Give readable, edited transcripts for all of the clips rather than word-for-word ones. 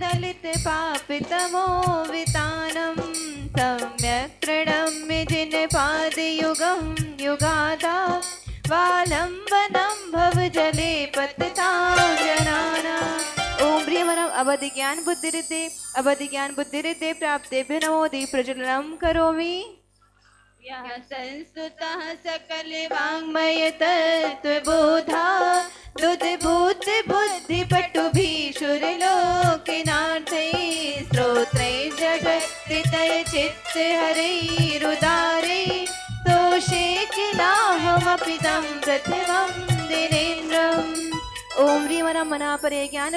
दलितपापितमो वितानं सम्यक् प्रणम्य जिनपादयुगं युगादा वालम्बनं भवजले पतितां जनानाम्। ओम ह्रीं अवधि ज्ञान बुद्धिरिते प्राप्तेभ्यो नमोदि प्रज्वलनं करोमि। यः संस्तुतः सकल वाङ्मय तत्त्वबोधा दुद्भूत बुद्धि पटुभिषुरलोकिनार्थे स्तोत्रै जगत्कृतय चित्त हरैरुदारे तोषे किलाहमपि तं प्रथमं दिनेन्द्रम्। ओम ह्रीं मनापरे ज्ञान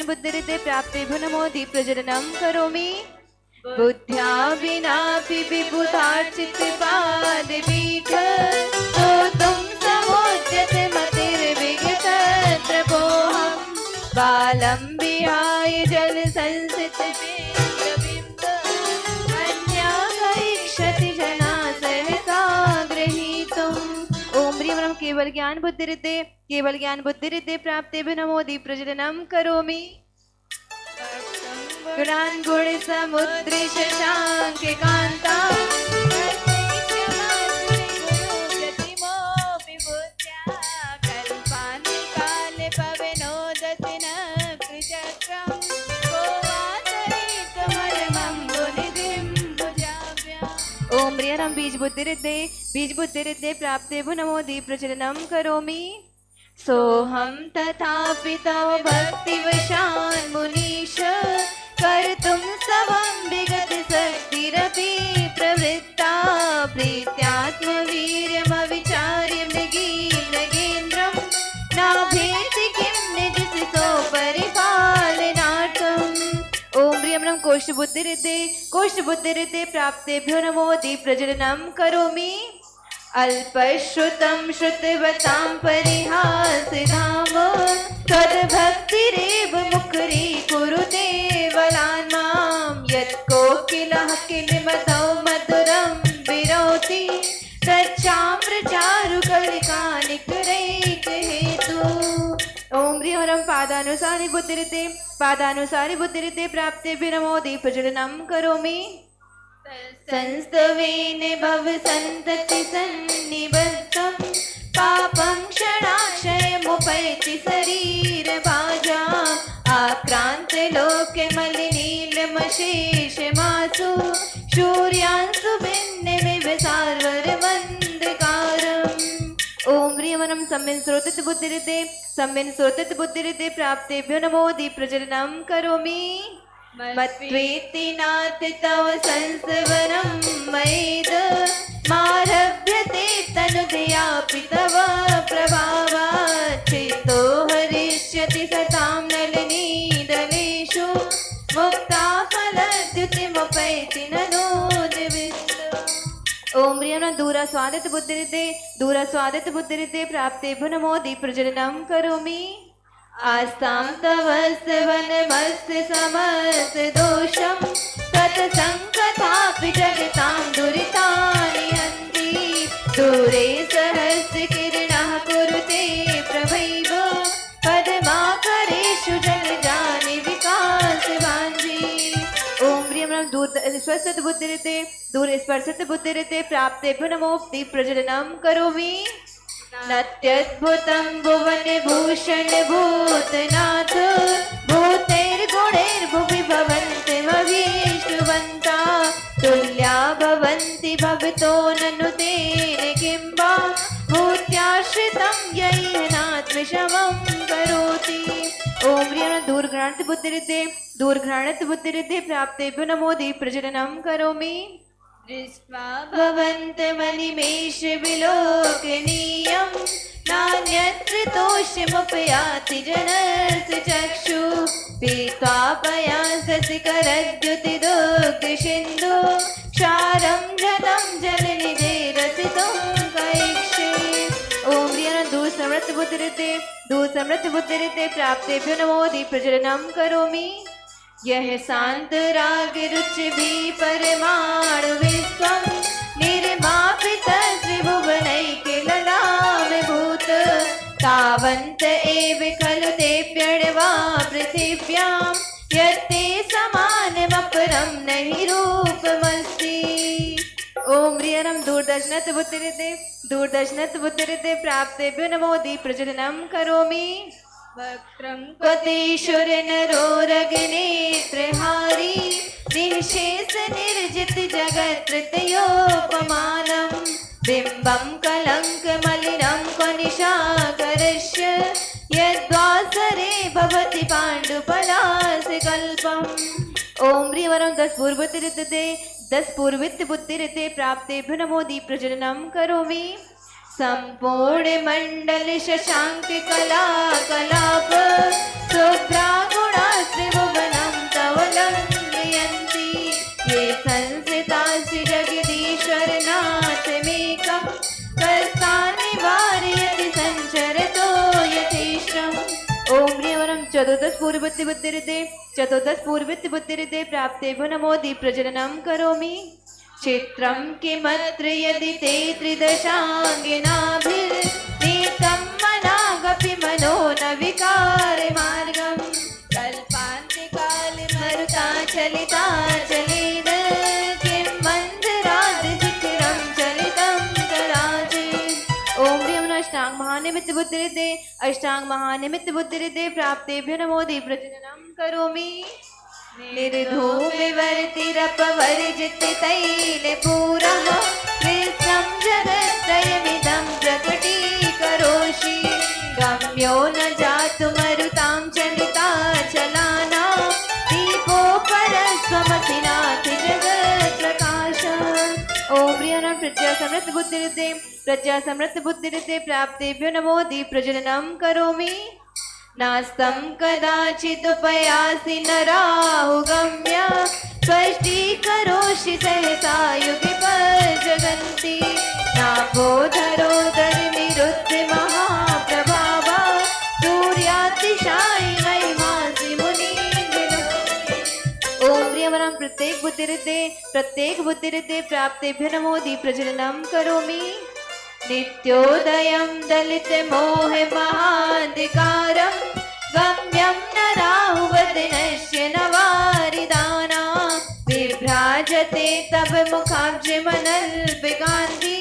बुद्धिरिते प्राप्तेभ्यो नमोदि प्रज्वलनं करोमि। बुद्ध्या विनापि विबुधार्चितपादपीठ स्तोतुं समुद्यत मतिर्विगतत्रपोऽहं बालं विहाय जलसंसितबिम्ब अन्यागैक्षति जना सहसा गृहीतुम्। ओम ह्रीं केवल ज्ञान बुद्धिरिते प्राप्तेभ्यो नमोदि प्रज्वलनं करोमि। गुणान् गुण समुद्रे शशांक कांता प्रतिमो विभूत्या कल्पानि काले पवनोदति न कृचक्रं गोवातरितमरमं मुनिधिं भुजाभ्याम्। ओम ह्रीं बीज बुद्धिरिते प्राप्तेभ्यो नमोदि प्रज्वलनं करोमि। सोहं तथापि तव भक्तिवशान् मुनीश कर्तुं समं विगत शक्तिरपि प्रवृत्ता प्रीत्यात्मवीर्यमविचार्य मृगीन्द्रं नाभेति किं निजसितो परिपालनार्थम्। ओम ह्रीं कोष्ठबुद्धिरिते प्राप्तेभ्यो नमोदि प्रज्वलनं करोमि। अल्पश्रुतं श्रुतवतां परिहासधाम तद्भक्तिरेव मुखरीकुरुते बलान् मां यत्कोकिलः किलमधौ मधुरं विरोति तच्चाम्रचारुकलिकानिकरैकहेतु। ओम ह्रीं पादानुसारि बुद्धिरिते प्राप्तेभ्यो नमोदि प्रज्वलनं करोमि। संस्तवेन भव संतति सन्निबद्धं पापं क्षणाक्षयमुपैति शरीर भाजा आक्रांत लोके मलिनीलमशेषमासु शूर्यांशु भिन्नमिव सार्वरमन्धकारम्। ओम ह्रीं सम्यन् श्रोतत बुद्धिरिते प्राप्तेभ्यो नमोदि प्रज्वलनं करोमि। मत्वेति नाथ तव संस्वरं मयेद मारभ्यते तनुदयापि तव प्रभावात् चित्तो हरिष्यति सतां नलिनीदलेषु मुक्ता फलद्युतिमुपैति ननोदिविष्ट। ओम ह्रीं दूरास्वादित बुद्धिरिते प्राप्तेभ्यो नमोदि प्रज्वलनं करोमि। आस्तां तव स्तवनमस्य समस्त दोषं तत्सङ्कथापि जगतां दुरितानि हन्ति दूरे सहस्र किरणः कुरुते प्रभैव पद्माकरेषु जलजानि विकासवाञ्जी। ओम ह्रीं दूरस्पर्शत बुद्धिरिते प्राप्तेभ्यो नमोदि प्रज्वलनं करोमि। नत्यद्भुतं भुवन भूषण भूतनाथ भूतैर्गुणैर्भुवि भवन्त्यमभीष्टवन्ता तुल्या भवन्ति भवतो ननु तेन किं वा भूत्याश्रितं यैः विषमं करोति। ओम ह्रीं दूरघ्राणत बुद्धिरिते प्राप्तेभ्यो नमोदि प्रज्वलनं करोमि। दृष्ट्वा भवन्तमनिमेष विलोकनीयं नान्यत्र तोषमुपयाति जनस्य चक्षु पीत्वा पयाससि करद्युतिदुग्धसिन्धु क्षारं जलं जलनिधे रसितुं कैक्षे। ओम ह्रीं दूरसमृत बुद्धिरिते प्राप्तेभ्यो नमोदि प्रज्वलनं करोमि। यह शांत राग रुचि भी परमाणु विश्वं निर्मापित त्रिभुवनैके ललाम भूत तावन्त एव खलु देव्यण्वा पृथिव्या दिव्यां यत्ते समानमपरं नहि रूपमस्ति। ओम ह्रीं दूरदर्शनत् बुद्धिरिते प्राप्तेभ्यो नमो दीप्रज्वलनं करोमि। वक्त्रं क्वतेषुरनरोरग्नेत्रहारी निःशेष निर्जित जगत्त्रयोपमानं बिम्बं कलङ्कमलिनं क्वनिशाकरस्य यद्वासरे भवति पाण्डुपलाशकल्पम्। ओम ह्रीं वरं 10 पूर्वित बुद्धिरिते प्राप्तेभ्यो नमो दीप्रज्वलनं करोमि। संपूर्ण मंडल शशांक कला कलाप शुभ्रागुणा त्रिभुवनं तवलंबयन्ति ये संस्थितासि जगदीश्वर नाथमेकं कष्टान् निवारयति संचरतो यथेष्टम्। ओम ह्रीं वरं 14 पूर्ववृत्ति बुद्धिरिते प्राप्तेभ्यो नमो दीप्रज्वलनं करोमि। चित्रं किमत्र यदि ते त्रिदशाङ्गिनाभिर्नीतं मनागपि मनो न विकारमार्गं कल्पान्तिकाले मरुताचलिता चलेन किं मन्दिरादिशिखिरं चलितं कदाचित्। ओम ह्रीं अष्टांग महानिमित्त बुद्धिरिते प्राप्तेभ्यो नमो दीप्रज्वलनं करोमि। निर्धूमिवर्तिरपवर्जित तैलपूरः कृष्णं जगत्त्रयमिदं प्रकटीकरोषि गम्यो न जातुमरुतां चलिताचलाना दीपोपरस्वमसिनाथि जगत्प्रकाशः। ओम ह्रीं प्रज्ञासमृद्ध बुद्धिरिते प्राप्तेभ्यो नमो दीप्रज्वलनं करोमि। नास्तं कदाचिदुपयासि नराहुगम्य स्पष्टीकरोषि सहसा युगे पर्जगन्ति नाभोधरोदरनिरुद्ध महाप्रभावा सूर्यातिशायि महिमासि मुनीन्द्र। ओम ह्रीं वरं प्रत्येक बुद्धिरिते प्राप्तेभ्यो नमो दीप्रज्वलनं करोमि। नित्योदयं दलित मोह महाधिकारं गम्यं न राहुवदनस्य नवारिदाना विभ्राजते तव मुखाब्जमनल्पकान्ति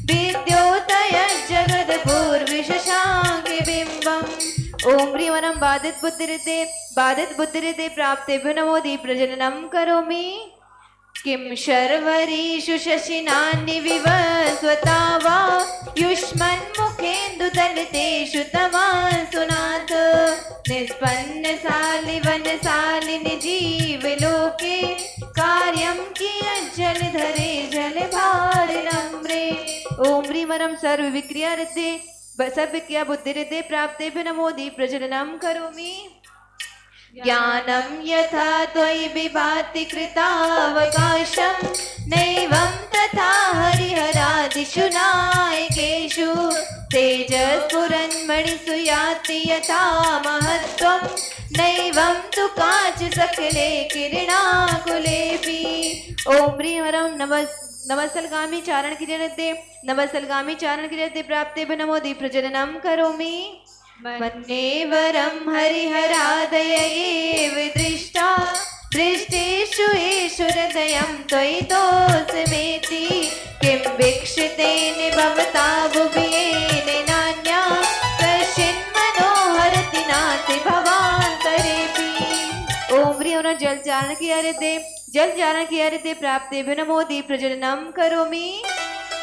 विद्योतय जगद्भूर्विशशाङ्के बिम्बम्। ओम ह्रीं वरं बाधित बुद्धिरिते प्राप्तेभ्यो नमो दीप्रज्वलनं करोमि। किं शर्वरीषु शशिनान्निविवस्वता वा युष्मन्मुखेन्दुदलितेषु तमासु नाथ निष्पन्नशालिवनशालिनि जीवलोके कार्यं कियज्जलधरे जलभारनम्रे। ओम ह्रीं वरं सर्वविक्रिया बुद्धिरिते प्राप्तेभ्यो नमो दीप्रज्वलनं करोमि। ज्ञानं यथा त्वयि विभाति कृतावकाशं नैवं तथा हरिहरादिषु नायकेषु तेजस्फुरन्मणिषु याति यथा महत्त्वं नैवं तु काच सकले किरणाकुलेऽपि। ओम ह्रीं वरं नमस्सलगामी चारण क्रियते प्राप्तेभ्यो नमो दीप्रज्वलनं करोमि। मन्ये वरं हरिहरादय एव दृष्टा दृष्टेषु एषु हृदयं त्वयि तोषमेति किं वीक्षितेन भवता भुवियेन नान्या कश्चिन्मनोहरति नाति भवान्तरेऽपि। ओम ह्रीं जल चारण क्रियते प्राप्तेभ्यो नमो दीप्रज्वलनं करोमि।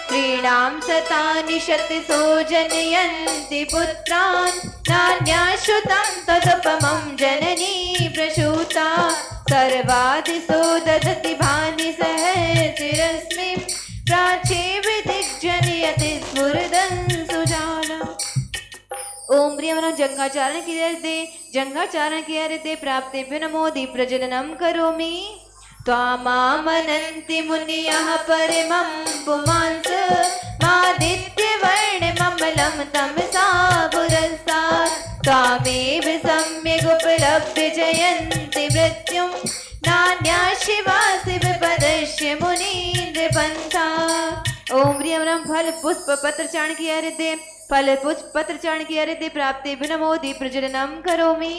क्रीडां सतानि शतसो जनयन्ति पुत्रान् नान्याश्रुतं तदुपमं जननी प्रसूता सर्वादिशो ददति भानि सहस्रस्मिन् प्राचे विदिग्जनयति स्फुरदं सुजालम्। ओम ह्रीं जंगाचारण क्रियते प्राप्तेभ्यो नमो दीप्रज्वलनं करोमि। त्वामामनन्ति मुनयः परमं पुमांस मादित्यवर्णममलं तमसा पुरस्तात् त्वामेव सम्यगुपलभ्य जयन्ति मृत्युं नान्या शिवा शिवपदस्य मुनीन्द्रपन्था। ओम ह्रीं फल पुष्प पत्र चारण क्रियते प्राप्तेभ्यो नमो दीप्रज्वलनं करोमि।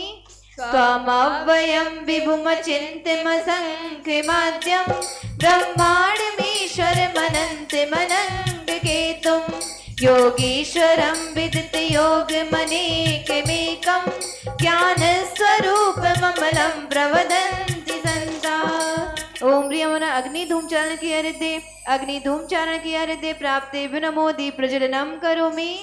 त्वमव्ययं विभुमचिन्त्यमसङ्ख्यमाद्यं ब्रह्माण्डमीश्वरमनन्तमनङ्गकेतुं योगीश्वरं विदितयोगमनेकमेकं ज्ञानस्वरूपममलं प्रवदन्ति सन्ताः। ओम प्रियमना अग्नि धूमचारण की हृदय अग्नि धूमचारण की हृदय प्राप्ते विनमोदि प्रज्वलनम करोमि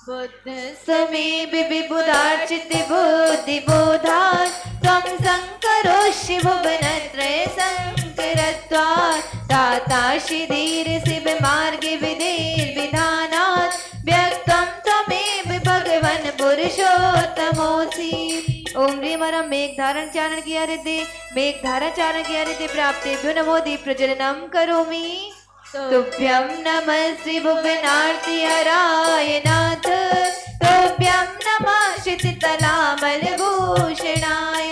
बुद्ध समे विबुधार्चित बुद्धि बोधात् त्वं संकरोषि भुवनत्रय संकरत्वात् ताताशि धीर शिव मार्गे विधिर्विधानात् व्यक्तं त्वमेव भगवन् पुरुषोत्तमोऽसि। ओम ह्रीमरम मेघ धारण चारण की हृदय मेघ धारण चारण की हृदय प्राप्तेभ्यो नमोदि प्रज्वलनम करोमि तुभ्यं नमः श्री भुवनार्ति हराय नाथ तुभ्यं नमः क्षितितलामलभूषणाय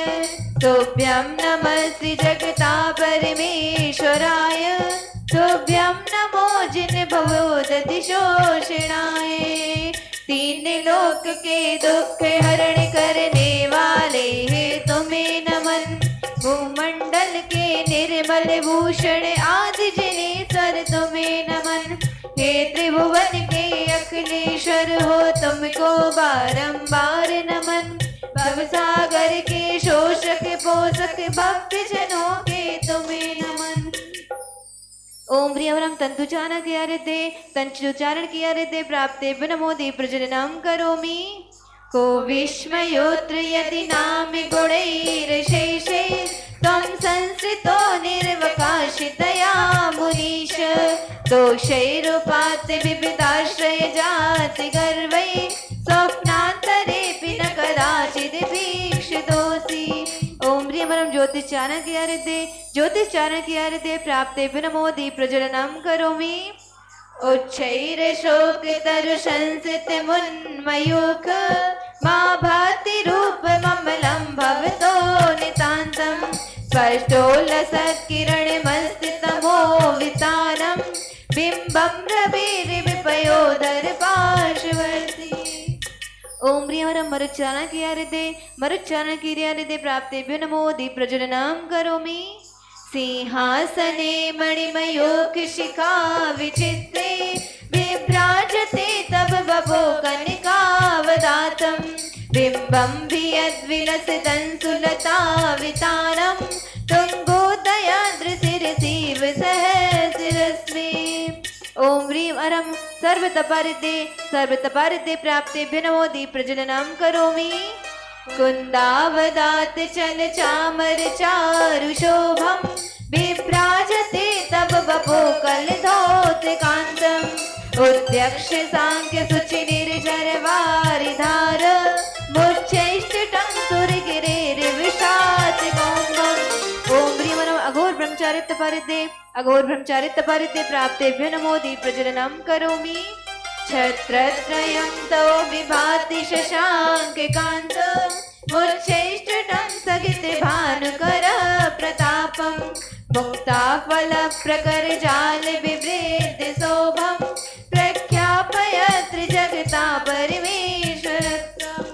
तुभ्यं नमः श्री जगता परमेश्वराय तुभ्यं नमो जिन भवोदतिशोषणाय। तीन लोक के दुख हरण करने वाले हे तुम्हें नमन भूमंडल के निर्मल भूषण आदि जनेश्वर तुम्हें नमन हे त्रिभुवन के अखिलेश्वर हो तुमको बारंबार नमन भवसागर के शोषक पोषक भक्त जनों के तुम्हें नमन। ओम प्रियवरम तंतुचारण की हृदय तंतुचारण की हृदय प्राप्ते विनमोदि प्रज्वलनम करोमि को विस्मयोत्र यदि नाम गुणैर्शेषे त्वं संस्थितो निर्वकाशितया मुनीश दोषैरुपात्य विविधाश्रय जाति गर्वै स्वप्नान्तरेऽपि न कदाचिद् वीक्षितोऽसि। ओम प्रियमरम ज्योतिषचारण की हृदय ज्योतिषचारण की हृदय प्राप्ते विनमोदि प्रज्वलनम करोमि उच्चैर्शोक तरुशंसित मुन्मयूख मा भाति रूप ममलं भवतो नितान्तं स्पष्टोल्लसत्किरण मस्तितमो वितानं बिम्बं रविर्विपयोदर पार्श्ववर्ती। ओम प्रियवरम मरुच्चारण की हृदय प्राप्तेभ्यो नमोदि प्रज्वलनम करोमि सिंहासने मणिमयूख शिखा विचित्रे विभ्राजते तब बभो कनिकावदातं बिम्बं वियद्विलसितं सुलतावितानं तुङ्गोदयाद्रिशिरसिव सहस्रस्मे। ओम ह्रीं अरम सर्वतपारिते प्राप्तेभ्यो नमोदि प्रज्वलनम करोमि कुन्दावदात चल चामर चारु शोभम विभ्राजते तब बपो कलधौत कांतम उद्यक्ष सांख्य सुचि निर्जर वारिधार मुच्चैष्टिटं सुरगिरेर विषात कौम्बम। ओम ह्रीमनो अघोर ब्रह्मचारित्य परिते प्राप्तेभ्यो नमोदि प्रज्वलनम करोमि छत्रत्रयं तव विभाति शशाङ्ककान्त मुच्चैष्टिटं स्थगित भानुकर प्रतापं मुक्ताफल प्रकर जाल विवृद्ध शोभं प्रख्यापयत्र जगता परमेश्वरत्वम्।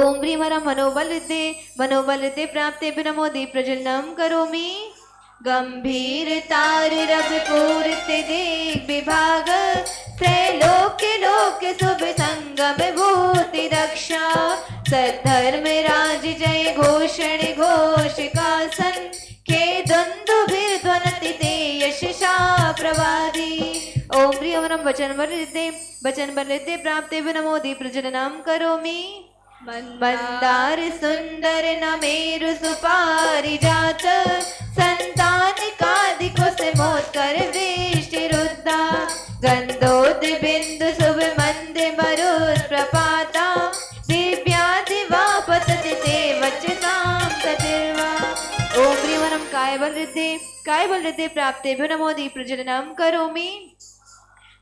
ओम ह्रीमरं मनोबलते प्राप्तेभ्यो नमोदि प्रज्वलनम करोमि गंभीर तार रव पूर्त दिग् विभाग त्रैलोक्य लोक शुभ संगम भूति रक्षा सद्धर्म राज जय घोषण घोषकासन के द्वंद्वभिर्ध्वनति ते यशसा प्रवादी। ओम प्रियवरम वचन बलते प्राप्ते विनमोदि प्रज्वलनम करोमि मंदार सुंदर नमेरु सुपारिजात संतान कादिको से मोत्कर वृष्टि रुद्धा गंधोद बिंदु शुभ मंद मरुत् प्रपाता दिव्या दिवा पतति ते वचसां सतिर्वा। ओम प्रियवरम काय बल हृदय प्राप्तेभ्यो नमोदि प्रज्वलनम करोमि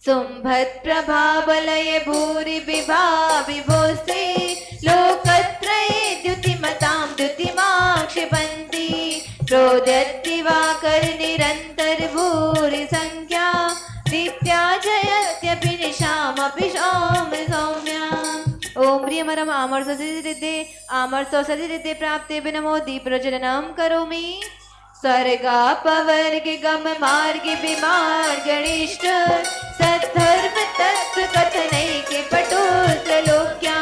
सुंभत प्रभावलय भूरि विभा विभोस्ते लोकत्रये द्युतिमतां द्युतिमां क्षिपन्ति प्रोदत्तिवाकर निरन्तर भूरि संख्या दीप्त्या जयत्यपि निशामपि सौम्या। ओम प्रिय प्रियमरम आमर्षसिद्धे आमर्षौषधिरिद्धे प्राप्ते नमो दीप्रज्वलनं करोमि स्वर्गापवर्ग गम मार्ग विमार्गणिष्ठ सद्धर्म तत्व कथनैके पटुत्रलोक्या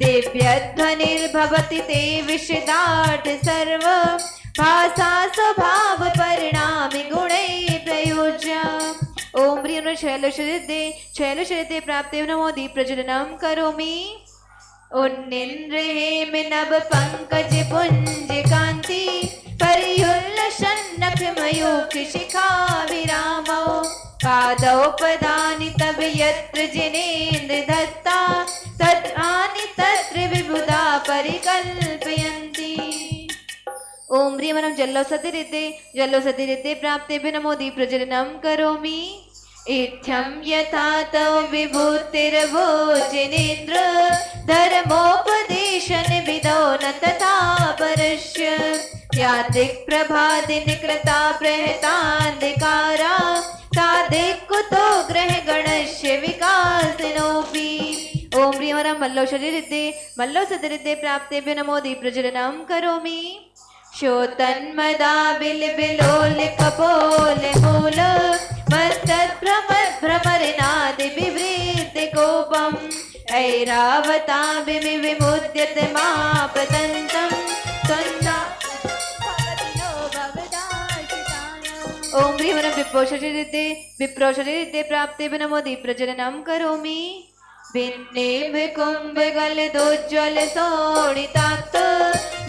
दिव्यध्वनिर्भवति ते विशदार्थ सर्व भाषा स्वभाव परिणामि गुणै प्रयोज्य ओम ह्रीं शैलशरिद्धे प्राप्ते नमो दीप्रज्वलनं करोमि उन्निन्द्रहेम नभ पंकज पुंज कांति परियुल्लसन्नख मयूख शिखा विरामो पादौ पदानि तव यत्र जिनेन्द्र दत्ता तत्राणि तत्र विबुधा परिकल्पयन्ति ओम ह्रीं वरं जल्लौषधिरिद्धे प्राप्ते नमो दीप्रज्वलनं करोमि इत्थं यथा तव विभूतिर्भोजनेन्द्र धर्मोपदेशन विदो न तथा परस्य यादिक प्रभादिन कृता प्रहतान्धिकारा तादिक कुतो ग्रह गणस्य विकासनोऽपि ओम ह्रीं वरं मल्लौषधिरिद्धे प्राप्ते नमो दीप्रज्वलनं करोमि शोतन्मदाबिलबिलोल कपोल मूल मस्तद्भ्रमरनादि विवृत कोपम् ऐरावताभिः विमुद्यत मापतन्तं त्वन्दा भवतिनो भवदार्चितानाम् ओम ह्रीं वरं विप्रोषधिरिद्धे प्राप्ते नमो दीप्रज्वलनं करोमि भिन्नेव कुम्भगलदोज्ज्वल शोणिताक्त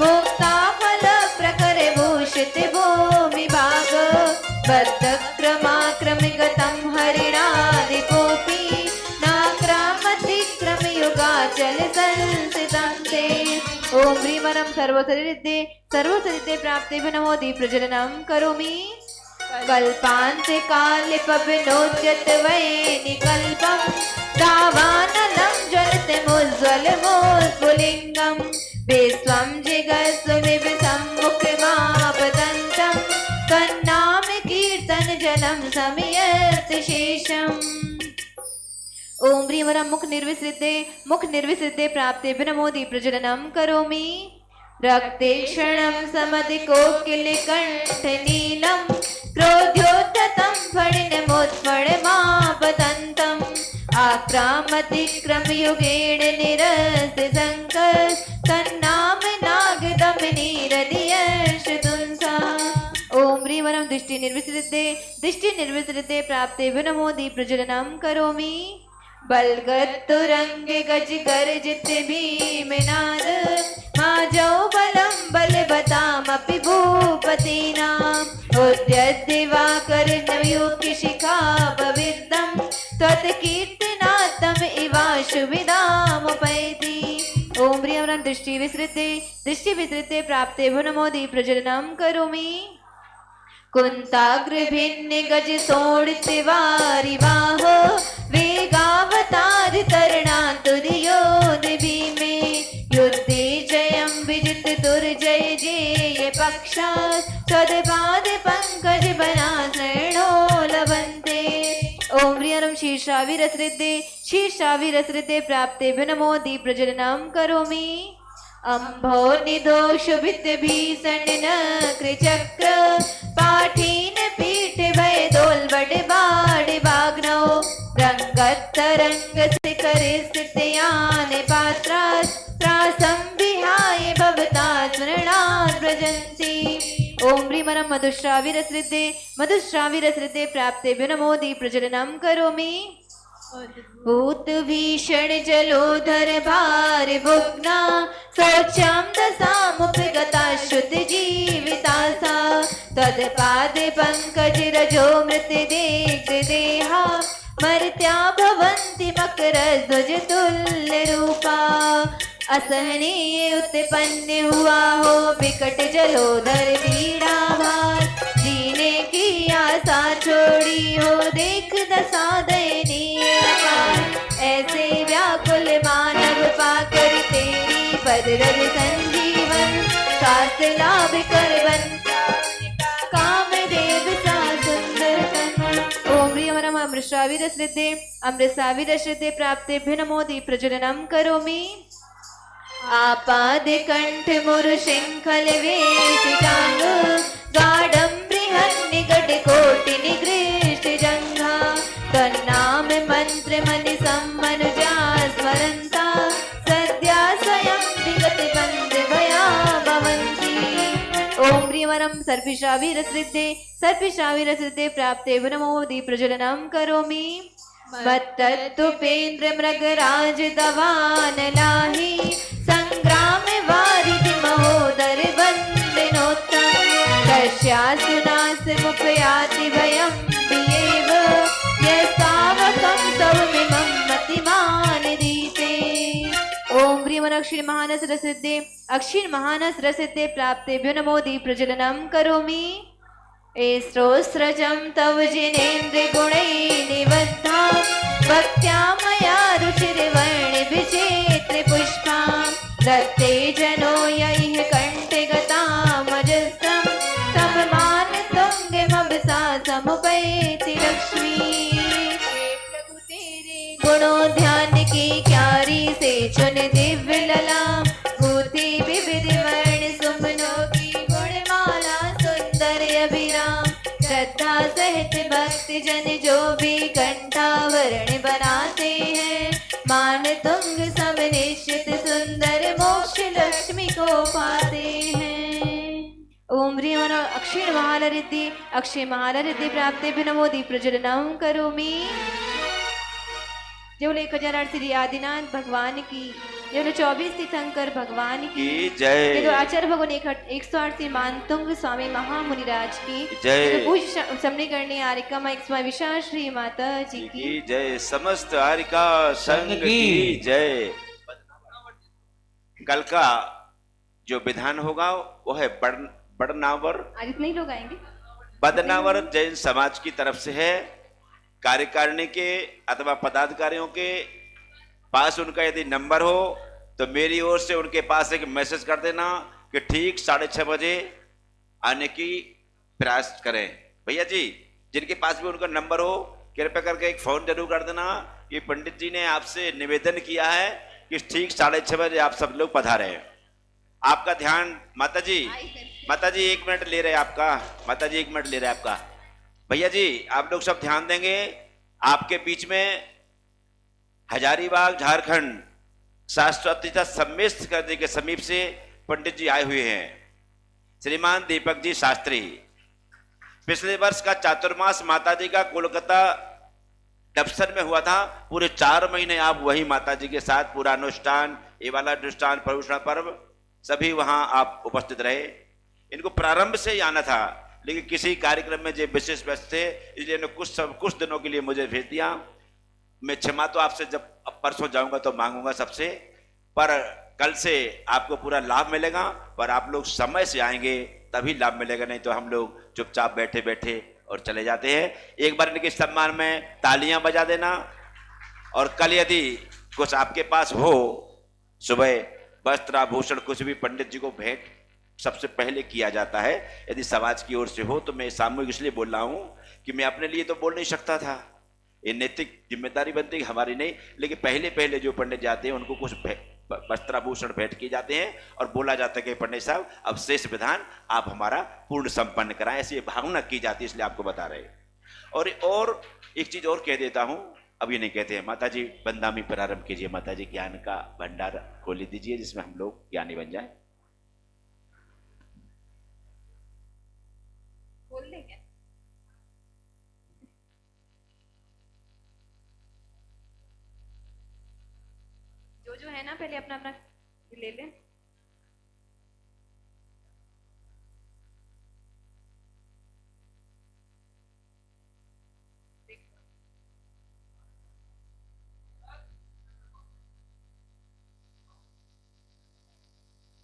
मुक्ता फल प्रकर भूषित भूमि भाग बद्ध क्रमाक्रमिगतं हरिणादिकोऽपि नाक्रामतिक्रम युगाचल संस्थितं ते ओम ह्रीं वरं सर्वसरिद्धे प्राप्ते नमो दीप्रज्वलनं करोमि कल्पान्ते काले पवनोद्यत वैनिकल्पं दावानलं ज्वलतमुज्ज्वलमोत्पुलिङ्गं विश्वं जिगस्सुमिव सम्मुखमापतन्तं तन्नाम कीर्तन जलं समियत् शेषम् ओम ह्रीं वरं मुख निर्विसृते प्राप्ते नमो दीप्रज्वलनं करोमि रक्ते क्षणं समधिकोकिलकण्ठनीलं क्रोध्योद्धतं फणिनमोत्फणमापतन्तम् आक्रामतिक्रमयुगेण निरस्यशङ्कर तन्नाम नागदमनीरदियर्षतुंसा ओम ह्रीं वरं दृष्टि निर्विसृते प्राप्ते नमो दीप्रज्वलनं करोमि बलगत्तुरंग गज गर्जित भीमनाद माजौ बलं बलवतामपि भूपतीनाम् उद्यत दिवाकर नवयुक्ति शिखा पवित्रं त्वत्कीर्तनात्तम इवाशु विदामुपैति ओम ह्रीं वरं दृष्टि विसृते प्राप्ते नमो दीप्रज्वलनं करोमि कुंताग्रभिन्न गज सोड़ित वारि बाहो वेगावतार तरणातुर्योध भीमे युद्धे जयं विजित दुर्जय जेय पक्षा तदपाद पंकज बना शरणो लभन्ते ओम ह्रीं वरं शीर्षाविरसृते प्राप्ते नमो दीप्रज्वलनं करोमि अम्भो निदोषुभित भीषण नक्रचक्र पाठीन पीठ भय दोलबड बाड बाग्नौ रंगतरंग शिखर स्थितयान पात्रात् त्रासं विहाय भवता स्मरणात् व्रजन्ति ओम ह्रीं वरं मधुश्राविरसृते प्राप्ते नमो दीप्रज्वलनं करोमि भूत भीषण जलोधर भार भुग्ना शौचां दशामुपगता शुद्ध जीवितासा तत्पाद पंकज रजो मृत देहा मर्त्या भवन्ति मकरध्वज तुल्य रूपा असहनीय उत्पन्न हुआ हो विकट जलोधर पीड़ा भार जीने की आशा छोड़ी हो देख दशा दयनीय ऐसे व्याकुल मानव पाकर तेरी पदरज संजीवन शास्त्र लाभ कर बन कामदेव सा सुंदर तन ओम ह्रीं वरं अमृतश्राविरसृते प्राप्ते नमो दीप्रज्वलनं करोमि आपादकण्ठ मुरुशृङ्खल वेष्टिताङ्ग गाढं बृहन्निकटकोटिनिगृष्टजङ्घा तन्नाम मन्त्र मनि सम्मनुजा स्मरन्ता सद्या स्वयं विगतबन्ध भया भवन्ति। ओम ह्रीं सर्पिषाविरसृद्धे प्राप्ते नमोदि प्रज्वलनं करोमि। मत्तत्तुपेन्द्र मृगराज दवानलाहि संग्राम वारिधि महोदर वंदनोत्तम तस्यासुनास मुखयाति भयं विएव यस्तावकं सौमिमं मतिमान दीते। ओम ह्रीं अक्षीण महानस रसिद्धे प्राप्तेभ्यो नमोदि प्रज्वलनं करोमि। स्रोस्रजं तव जिनेन्द्र गुणैर्निबद्धा भक्त्या मया रुचिर्वर्णिभिचेत्र पुष्पां दत्ते जनो यैः कण्ठे गतामजस्रं तं मानतुङ्गमवसा समुपैति लक्ष्मी। गुणोद्यान की क्यारी से चुन दिव्य लला भूति विविध वर्ण सुमनों की गुणमाला सुंदर अभिराम श्रद्धा सहित भक्ति जन जो भी कंठावरण बनाते हैं मान तुंग सब निश्चित सुंदर मोक्ष लक्ष्मी को पाते हैं। ओम ह्रीं अक्षीण महालरिद्धि प्राप्ते नमोदि प्रज्वलनं करोमि। जो 1008 श्री आदिनाथ भगवान की, जो 24 तीर्थंकर भगवान की जय, जो आचार्य भगवान 108 श्री मानतुंग स्वामी महामुनिराज की जय, पूज्य समनी करने आरिका माँ एक विशाल श्री माता जी की जय, समस्त आरिका संघ की जय। कल का जो विधान होगा वो है बड़नावर, आज इतने ही लोग आएंगे। बदनावर जैन समाज की तरफ से है। कार्यकारिणी के अथवा पदाधिकारियों के पास उनका यदि नंबर हो तो मेरी ओर से उनके पास एक मैसेज कर देना कि ठीक 6:30 बजे आने की प्रयास करें। भैया जी जिनके पास भी उनका नंबर हो कृपया करके एक फोन जरूर कर देना कि पंडित जी ने आपसे निवेदन किया है कि ठीक 6:30 बजे आप सब लोग पधारें। आपका ध्यान माता जी 1 मिनट ले रहे हैं आपका, माता जी 1 मिनट ले रहे हैं आपका। भैया जी आप लोग सब ध्यान देंगे, आपके बीच में हजारीबाग झारखंड शास्त्री सम्मिश्र करने के समीप से पंडित जी आए हुए हैं। श्रीमान दीपक जी शास्त्री, पिछले वर्ष का चातुर्मास माता जी का कोलकाता दफ्तर में हुआ था। पूरे 4 महीने आप वही माता जी के साथ पूरा अनुष्ठान, ये वाला अनुष्ठान, प्रभूषण पर्व सभी वहां आप उपस्थित रहे। इनको प्रारंभ से ही आना था लेकिन किसी कार्यक्रम में जो विशेष व्यस्त थे इसलिए ने कुछ दिनों के लिए मुझे भेज दिया। मैं क्षमा तो आपसे जब परसों जाऊंगा तो मांगूंगा सबसे, पर कल से आपको पूरा लाभ मिलेगा। पर आप लोग समय से आएंगे तभी लाभ मिलेगा, नहीं तो हम लोग चुपचाप बैठे बैठे और चले जाते हैं। एक बार इनके सम्मान में तालियां बजा देना। और कल यदि कुछ आपके पास हो, सुबह वस्त्र आभूषण कुछ भी पंडित जी को भेंट सबसे पहले किया जाता है। यदि समाज की ओर से हो तो मैं सामूहिक इसलिए बोल रहा हूं कि मैं अपने लिए तो बोल नहीं सकता था, ये नैतिक जिम्मेदारी बनती हमारी नहीं, लेकिन पहले जो पंडित जाते हैं उनको कुछ वस्त्राभूषण भेंट किए जाते हैं और बोला जाता है कि पंडित साहब अब शेष विधान आप हमारा पूर्ण संपन्न कराएं, ऐसी भावना की जाती है, इसलिए आपको बता रहे हैं। और एक चीज और कह देता हूं, अब ये नहीं कहते हैं। माता जी बंदामी प्रारंभ कीजिए, माता जी ज्ञान का भंडार खोल दीजिए जिसमें हम लोग ज्ञानी बन जाए। बोल ले क्या? जो है ना पहले अपना अपना ले ले।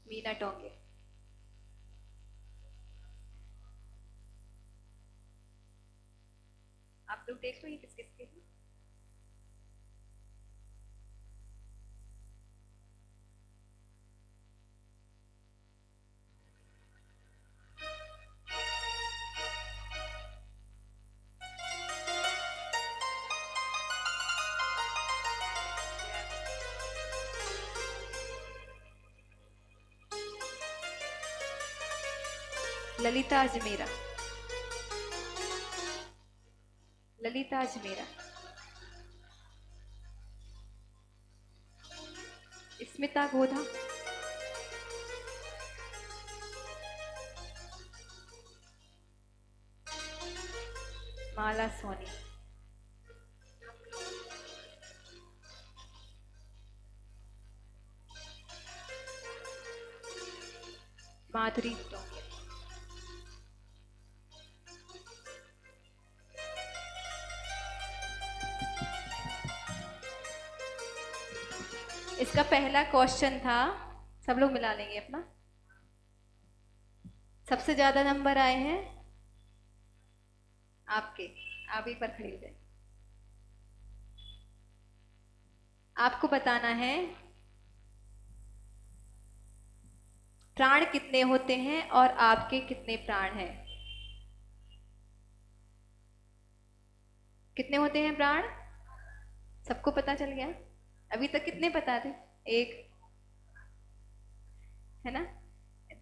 मीना टोंगे, आप लोग देख लो ये किस किस के हैं। ललिता अजमेरा, ललिता अजमेरा, स्मिता गोधा, माला सोनी, माधुरी टोंगे, इसका पहला क्वेश्चन था, सब लोग मिला लेंगे अपना। सबसे ज्यादा नंबर आए हैं आपके, आप ही पर खड़ी हो जाए। आपको बताना है प्राण कितने होते हैं और आपके कितने प्राण हैं। कितने होते हैं प्राण? सबको पता चल गया? अभी तक कितने पता थे? एक है ना।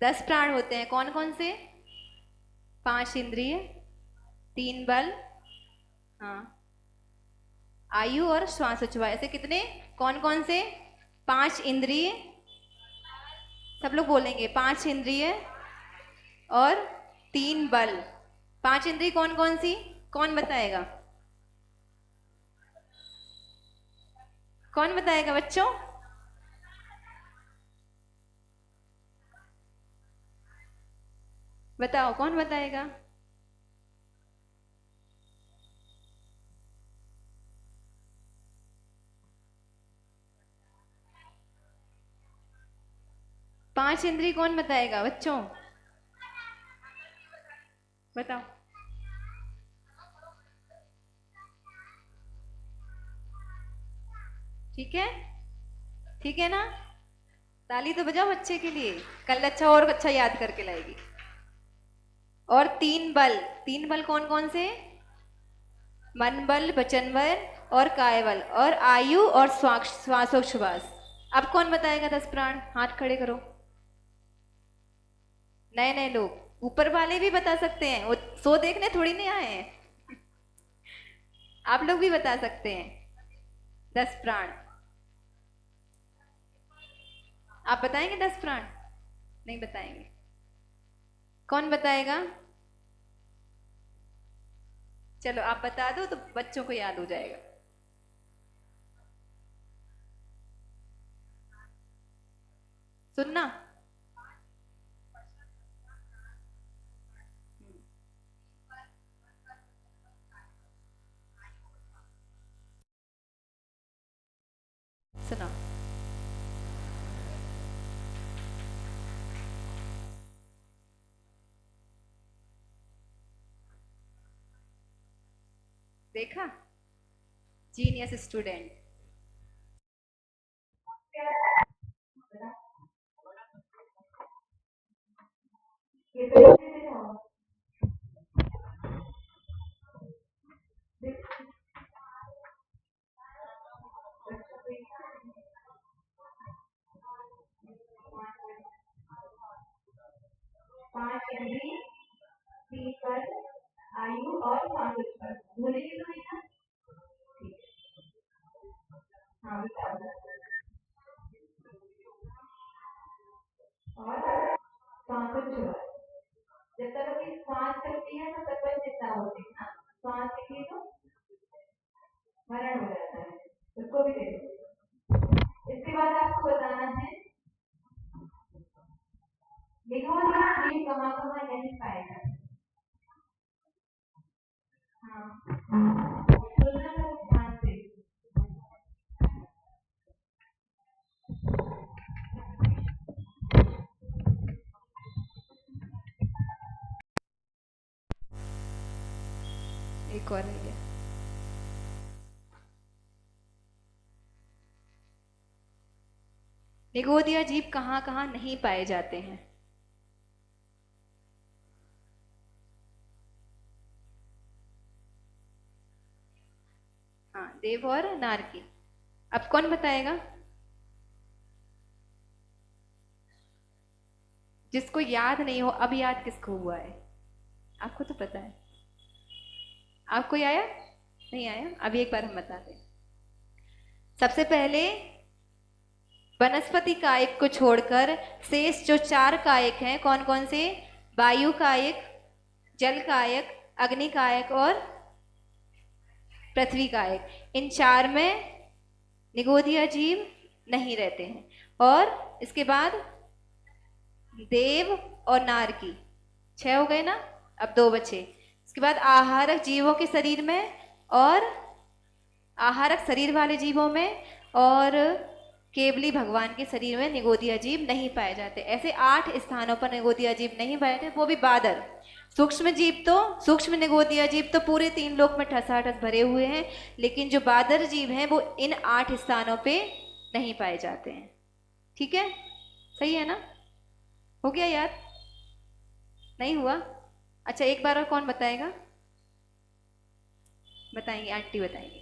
10 प्राण होते हैं, कौन कौन से? 5 इंद्रिय, 3 बल, हाँ, आयु और श्वासोच्छ्वास। ऐसे कितने, कौन कौन से? 5 इंद्रिय, सब लोग बोलेंगे 5 इंद्रिय और 3 बल। 5 इंद्रिय कौन कौन सी, कौन बताएगा? कौन बताएगा बच्चों? बताओ कौन बताएगा? पांच इंद्रिय कौन बताएगा बच्चों? बताओ। ठीक है, ठीक है ना। ताली तो बजाओ बच्चे के लिए, कल अच्छा और अच्छा याद करके लाएगी। और 3 बल, 3 बल कौन कौन से? मन बल, वचन बल और काय बल, और आयु और श्वासोच्छ्वास। अब कौन बताएगा 10 प्राण? हाथ खड़े करो। नए नए लोग, ऊपर वाले भी बता सकते हैं, वो 100 देखने थोड़ी नहीं आए हैं। आप लोग भी बता सकते हैं 10 प्राण। आप बताएंगे 10 प्राण? नहीं बताएंगे। कौन बताएगा? चलो आप बता दो तो बच्चों को याद हो जाएगा। सुनना, सुना। देखा, जीनियस स्टूडेंट। पांच इंद्रिय, 3 बल, आयु और श्वासोच्छ्वास। भूलेंगे तो नहीं ना? हाँ बताओ। और श्वासोच्छ्वास, जब तक अपनी सांस चलती है तब तक चिंता होती है ना। सांस निकली तो मरण हो जाता है, उसको भी देखो। इसके बाद आपको बताना है निगोनिया जीव कहाँ कहाँ नहीं पाए जाते। हाँ सुनना तो ध्यान से। एक और है, निगोदिया जीव कहाँ कहाँ नहीं पाए जाते हैं? हाँ, देव और नारकी। अब कौन बताएगा? जिसको याद नहीं हो, अब याद किसको हुआ है? आपको तो पता है। आपको आया? नहीं आया? अभी एक बार हम बताते हैं। सबसे पहले वनस्पति कायक को छोड़कर शेष जो 4 कायक हैं, कौन कौन से? वायु कायक, जल कायक, अग्नि कायक और पृथ्वी कायक। इन 4 में निगोदिया जीव नहीं रहते हैं। और इसके बाद देव और नारकी, 6 हो गए ना, अब 2 बचे। इसके बाद आहारक जीवों के शरीर में और आहारक शरीर वाले जीवों में और केवली भगवान के शरीर में निगोदिया जीव नहीं पाए जाते। ऐसे 8 स्थानों पर निगोदिया जीव नहीं पाए जाते, वो भी बादर। सूक्ष्म निगोदिया जीव तो पूरे 3 लोक में ठसाठस भरे हुए हैं, लेकिन जो बादर जीव हैं वो इन 8 स्थानों पे नहीं पाए जाते हैं। ठीक है, सही है ना? हो गया याद? नहीं हुआ? अच्छा, एक बार और कौन बताएगा? बताएंगे, आंटी बताएंगे।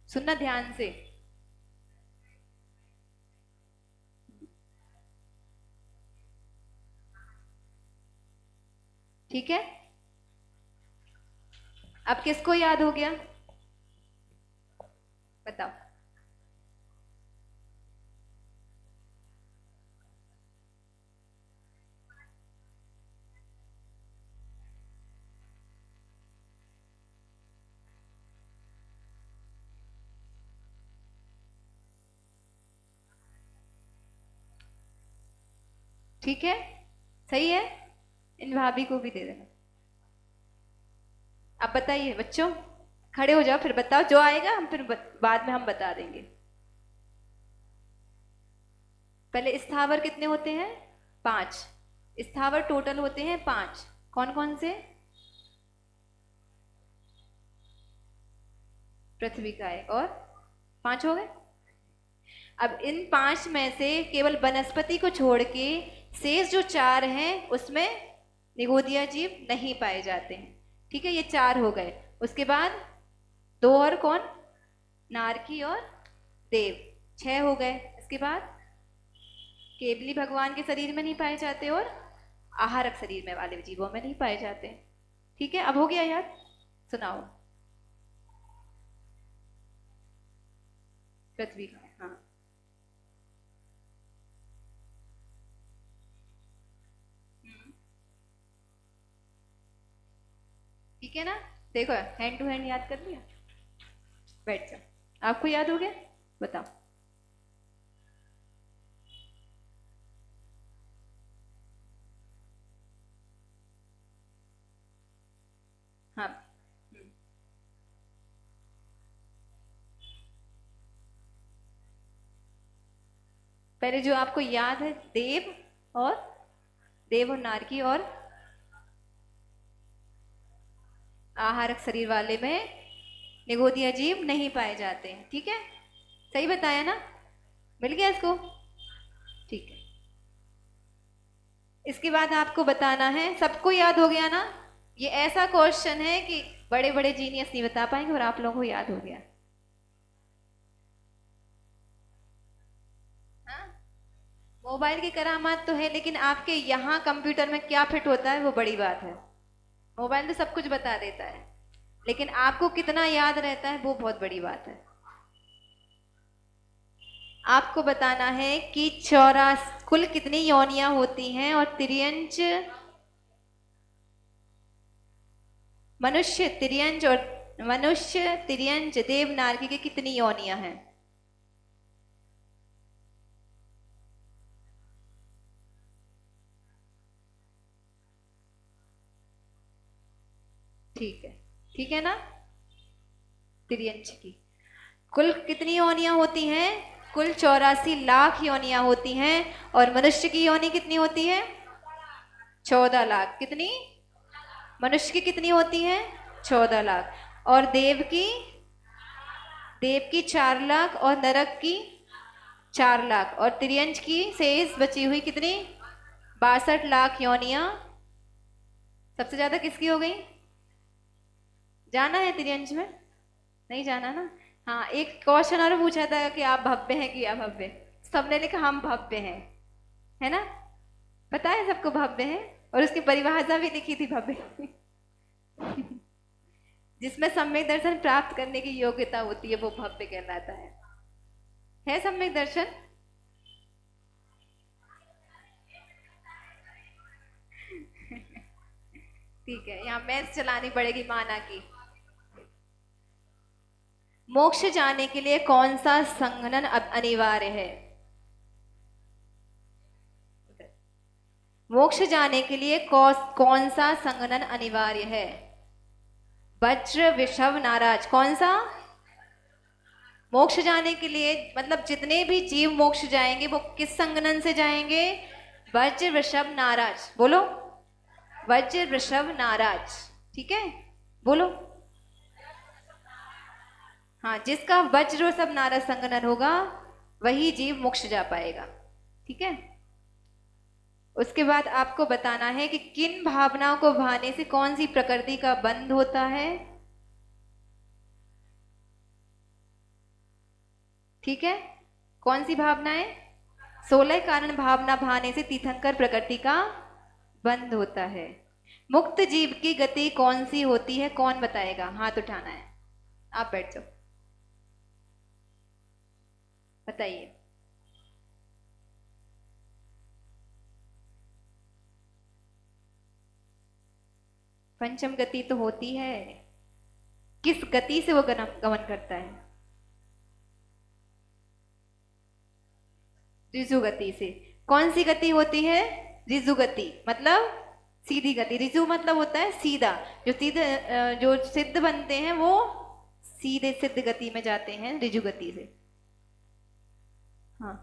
सुनना ध्यान से। ठीक है, अब किसको याद हो गया? बताओ। ठीक है, सही है। इन भाभी को भी दे देना। अब बताइए बच्चों, खड़े हो जाओ, फिर बताओ। जो आएगा हम फिर बाद में हम बता देंगे। पहले स्थावर कितने होते हैं? 5 स्थावर टोटल होते हैं 5। कौन कौन से? पृथ्वी का है, और 5 हो गए। अब इन 5 में से केवल वनस्पति को छोड़ के शेष जो 4 हैं उसमें निगोदिया जीव नहीं पाए जाते हैं। ठीक है, ये 4 हो गए। उसके बाद 2 और कौन? नारकी और देव, 6 हो गए। इसके बाद केवली भगवान के शरीर में नहीं पाए जाते और आहारक शरीर में वाले जीवों में नहीं पाए जाते। ठीक है, अब हो गया याद? सुनाओ। पृथ्वी का, हाँ। ठीक है ना? देखो, हैंड टू हैंड याद कर लिया। बैठ जाओ। आपको याद हो गया? बताओ। हाँ। पहले जो आपको याद है, देव और नारकी और आहारक शरीर वाले में निगोदिया जीव नहीं पाए जाते हैं। ठीक है, सही बताया ना? मिल गया इसको? ठीक है। इसके बाद आपको बताना है, सबको याद हो गया ना? ये ऐसा क्वेश्चन है कि बड़े बड़े जीनियस नहीं बता पाएंगे, और आप लोगों को याद हो गया। हाँ? मोबाइल की करामात तो है, लेकिन आपके यहाँ कंप्यूटर में क्या फिट होता है वो बड़ी बात है। मोबाइल तो सब कुछ बता देता है, लेकिन आपको कितना याद रहता है वो बहुत बड़ी बात है। आपको बताना है कि 84 कुल कितनी योनियां होती हैं, और तिर्यंच मनुष्य तिर्यंच देव नारकी की कितनी योनियां हैं? ठीक है ना? तिर्यंच की कुल कितनी योनियां होती हैं? कुल 84 लाख योनियां होती हैं। और मनुष्य की योनि कितनी होती है? 14 लाख। कितनी? मनुष्य की कितनी होती है? 14 लाख। और देव की 4 लाख, और नरक की 4 लाख, और तिर्यंच की शेष बची हुई कितनी? 62 लाख योनियां सबसे ज्यादा किसकी हो गई? जाना है तिर्यंच में? नहीं जाना ना? हाँ, एक क्वेश्चन और पूछा था कि आप भव्य हैं कि अभव्य। सबने लिखा हम भव्य हैं, है ना? पता है सबको भव्य है, और उसकी परिभाषा भी लिखी थी भव्य जिसमें सम्यक दर्शन प्राप्त करने की योग्यता होती है वो भव्य कहलाता है सम्यक दर्शन? ठीक है, यहाँ मैथ्स चलानी पड़ेगी माना की। मोक्ष जाने के लिए कौन सा संघनन अनिवार्य है? मोक्ष जाने के लिए कौन सा संघनन अनिवार्य है? वज्र, विषव, नाराज, कौन सा? मोक्ष जाने के लिए मतलब जितने भी जीव मोक्ष जाएंगे वो किस संघनन से जाएंगे? वज्र, वृषभ, नाराज। बोलो, वज्र, वृषभ, नाराज। ठीक है, बोलो। हाँ, जिसका वज्र, वृषभ, नाराज संघनन होगा वही जीव मोक्ष जा पाएगा। ठीक है, उसके बाद आपको बताना है कि किन भावनाओं को भाने से कौन सी प्रकृति का बंध होता है। ठीक है, कौन सी भावनाएं? 16 कारण भावना भाने से तीर्थंकर प्रकृति का बंध होता है। मुक्त जीव की गति कौन सी होती है? कौन बताएगा? हाथ उठाना है, आप बैठ जाओ, बताइए। पंचम गति तो होती है, किस गति से वो गमन करता है? रिजु गति से। कौन सी गति होती है? रिजु गति, मतलब सीधी गति। रिजु मतलब होता है सीधा, जो सीधे जो सिद्ध बनते हैं वो सीधे सिद्ध गति में जाते हैं रिजु गति से। हाँ,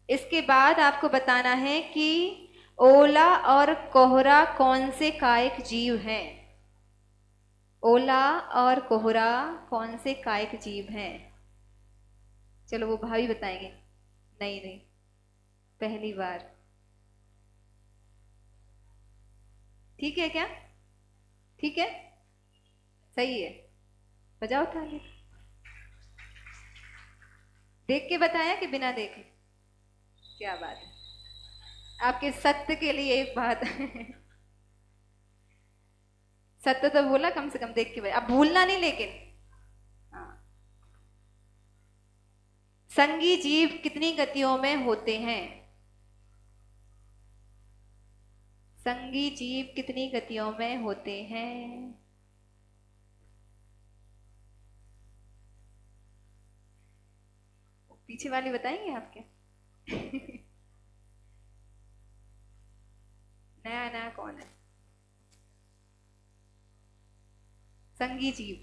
इसके बाद आपको बताना है कि ओला और कोहरा कौन से कायिक जीव हैं? ओला और कोहरा कौन से कायिक जीव हैं? चलो वो भाभी बताएंगे। नहीं नहीं, पहली बार। ठीक है क्या? ठीक है, सही है, बजाओ ताली। देख के बताया कि बिना देखे? क्या बात है, आपके सत्य के लिए एक बात सत्य तो बोला, कम से कम देख के बताया। आप भूलना नहीं लेकिन। हाँ, संगी जीव कितनी गतियों में होते हैं? संगी जीव कितनी गतियों में होते हैं? पीछे वाली बताएंगे आपके नया नया कौन है संगी जीव?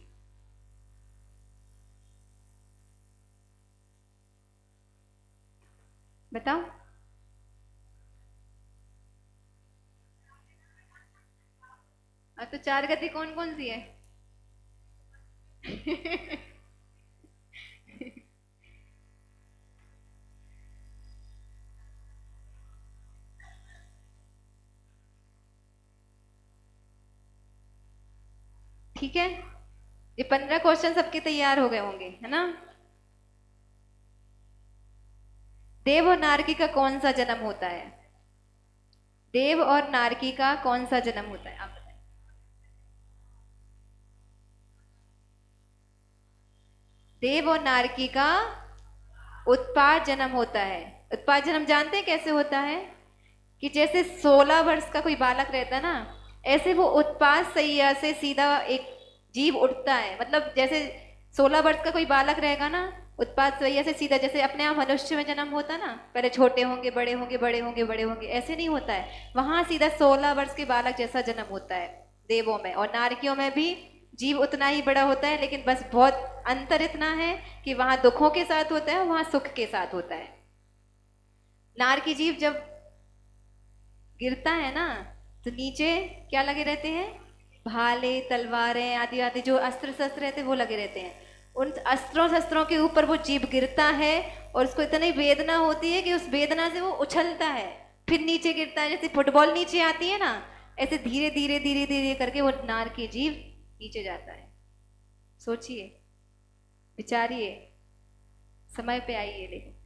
बताओ। तो 4 गति कौन कौन सी है? ठीक है, ये 15 क्वेश्चन सबके तैयार हो गए होंगे, है ना? देव और नारकी का कौन सा जन्म होता है? देव और नारकी का कौन सा जन्म होता है, आप बताएं। देव और नारकी का उत्पाद जन्म होता है। उत्पाद जन्म जानते हैं कैसे होता है? कि जैसे 16 वर्ष का कोई बालक रहता है ना, ऐसे वो उत्पाद सैया से सीधा एक जीव उठता है। मतलब जैसे 16 वर्ष का कोई बालक रहेगा ना, उत्पाद सैया से सीधा, जैसे अपने आप मनुष्य में जन्म होता ना, पहले छोटे होंगे, बड़े होंगे, बड़े होंगे, बड़े होंगे, ऐसे नहीं होता है। वहां सीधा 16 वर्ष के बालक जैसा जन्म होता है देवों में। और नारकियों में भी जीव उतना ही बड़ा होता है, लेकिन बस बहुत अंतर इतना है कि वहां दुखों के साथ होता है, वहां सुख के साथ होता है। नारकी जीव जब गिरता है ना, तो नीचे क्या लगे रहते हैं? भाले, तलवारें आदि आदि जो अस्त्र शस्त्र रहते हैं वो लगे रहते हैं। उन अस्त्रों शस्त्रों के ऊपर वो जीव गिरता है और उसको इतनी वेदना होती है कि उस वेदना से वो उछलता है, फिर नीचे गिरता है। जैसे फुटबॉल नीचे आती है ना, ऐसे धीरे धीरे धीरे धीरे करके वो नारकी जीव नीचे जाता है। सोचिए, विचारिए, समय पे आइए। लेकिन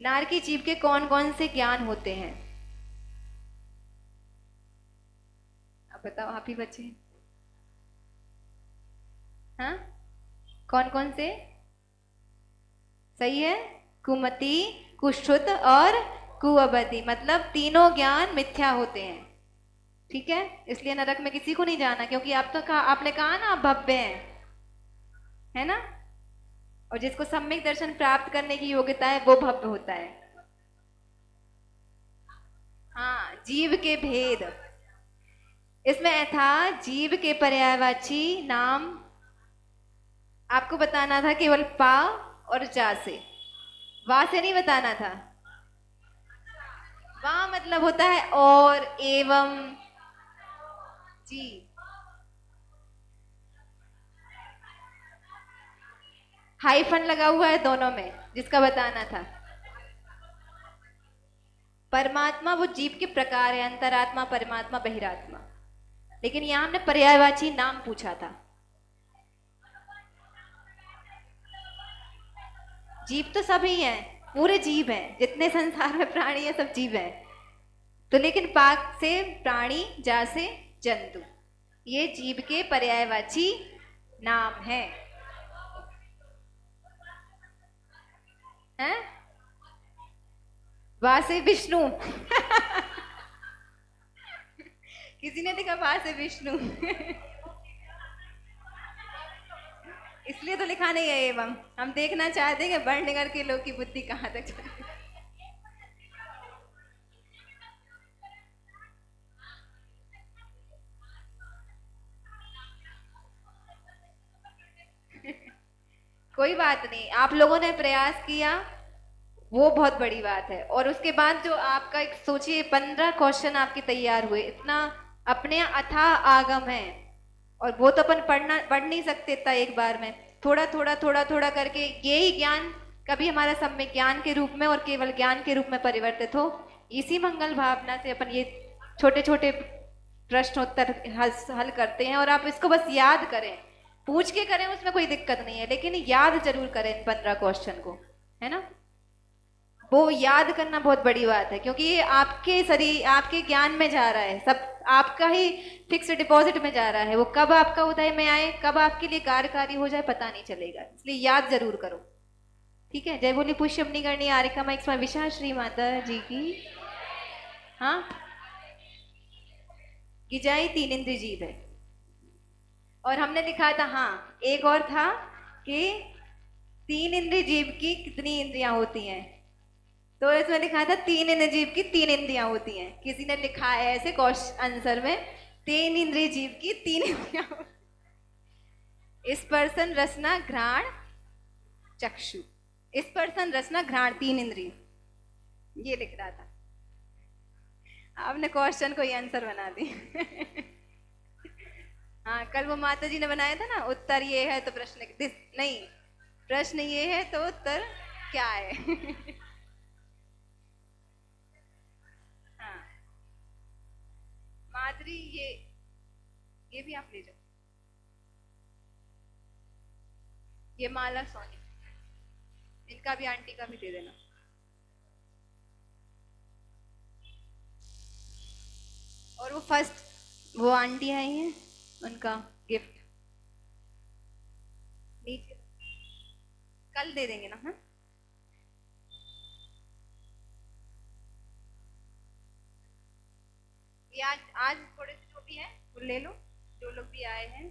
नार की जीभ के कौन कौन से ज्ञान होते हैं? आप बताओ, आप ही बच्चे। हाँ, कौन कौन से? सही है, कुमति, कुश्रुत और कुअबधी, मतलब तीनों ज्ञान मिथ्या होते हैं। ठीक है, इसलिए नरक में किसी को नहीं जाना, क्योंकि आप तो कहा, आपने कहा ना आप भव्य हैं, है ना। और जिसको सम्यक दर्शन प्राप्त करने की योग्यता है वो भव्य होता है। हाँ, जीव के भेद इसमें था। जीव के पर्यायवाची नाम आपको बताना था, केवल पा और जा से, वा से नहीं बताना था। वा मतलब होता है और, एवं, जी। हाइफन लगा हुआ है दोनों में, जिसका बताना था। परमात्मा वो जीव के प्रकार है, अंतरात्मा, परमात्मा, बहिरात्मा। लेकिन यहां हमने पर्यायवाची नाम पूछा था। जीव तो सभी हैं, पूरे जीव हैं, जितने संसार में प्राणी है सब जीव हैं। तो लेकिन पाक से प्राणी, जा से जंतु, ये जीव के पर्यायवाची नाम है। हैं? वा से विष्णु किसी ने लिखा वा से विष्णु इसलिए तो लिखा नहीं है एवं। हम देखना चाहते हैं कि वर्णनगर के लोग की बुद्धि कहाँ तक चली। कोई बात नहीं, आप लोगों ने प्रयास किया, वो बहुत बड़ी बात है। और उसके बाद जो आपका एक सोचिए, 15 क्वेश्चन आपके तैयार हुए, इतना अपने अथाह आगम है। और वो तो अपन पढ़ नहीं सकते था एक बार में, थोड़ा थोड़ा थोड़ा थोड़ा करके यही ज्ञान कभी हमारा सम्यक ज्ञान के रूप में और केवल ज्ञान के रूप में परिवर्तित हो। इसी मंगल भावना से अपन ये छोटे छोटे प्रश्नोत्तर हल करते हैं। और आप इसको बस याद करें, पूछ के करें उसमें कोई दिक्कत नहीं है, लेकिन याद जरूर करें इन 15 क्वेश्चन को, है ना। वो याद करना बहुत बड़ी बात है, क्योंकि ये आपके शरीर, आपके ज्ञान में जा रहा है, सब आपका ही फिक्स डिपॉजिट में जा रहा है। वो कब आपका उदय में आए, कब आपके लिए कार्यकारी हो जाए, पता नहीं चलेगा। इसलिए याद जरूर करो, ठीक है। जय बोली पुष्यमनी करनी आरिका माइक में विशा श्री माता जी की। हाँ, गिजाई 3 इंद्रिय जीव है। और हमने लिखा था, हाँ एक और था कि 3 इंद्रिय जीव की कितनी इंद्रियां होती हैं। तो इसमें लिखा था 3 इंद्रिय जीव की 3 इंद्रियां होती हैं। किसी ने लिखा है ऐसे क्वेश्चन आंसर में, 3 इंद्रिय जीव की 3 इंद्रियां। स्पर्शन, रसना, घ्राण, चक्षु। स्पर्शन, रसना, घ्राण, 3 इंद्रिय, ये लिख रहा था। आपने क्वेश्चन को ही आंसर बना दी हाँ, कल वो माता जी ने बनाया था ना, उत्तर ये है तो प्रश्न नहीं, प्रश्न ये है तो उत्तर क्या है हाँ, माधुरी ये भी आप ले जाओ। ये माला सोनी, इनका भी, आंटी का भी दे देना। और वो फर्स्ट वो आंटी आई हैं, उनका गिफ्ट नीचे कल दे देंगे ना। हाँ, ये आज थोड़े से जो भी है वो ले लो, जो लोग भी आए हैं।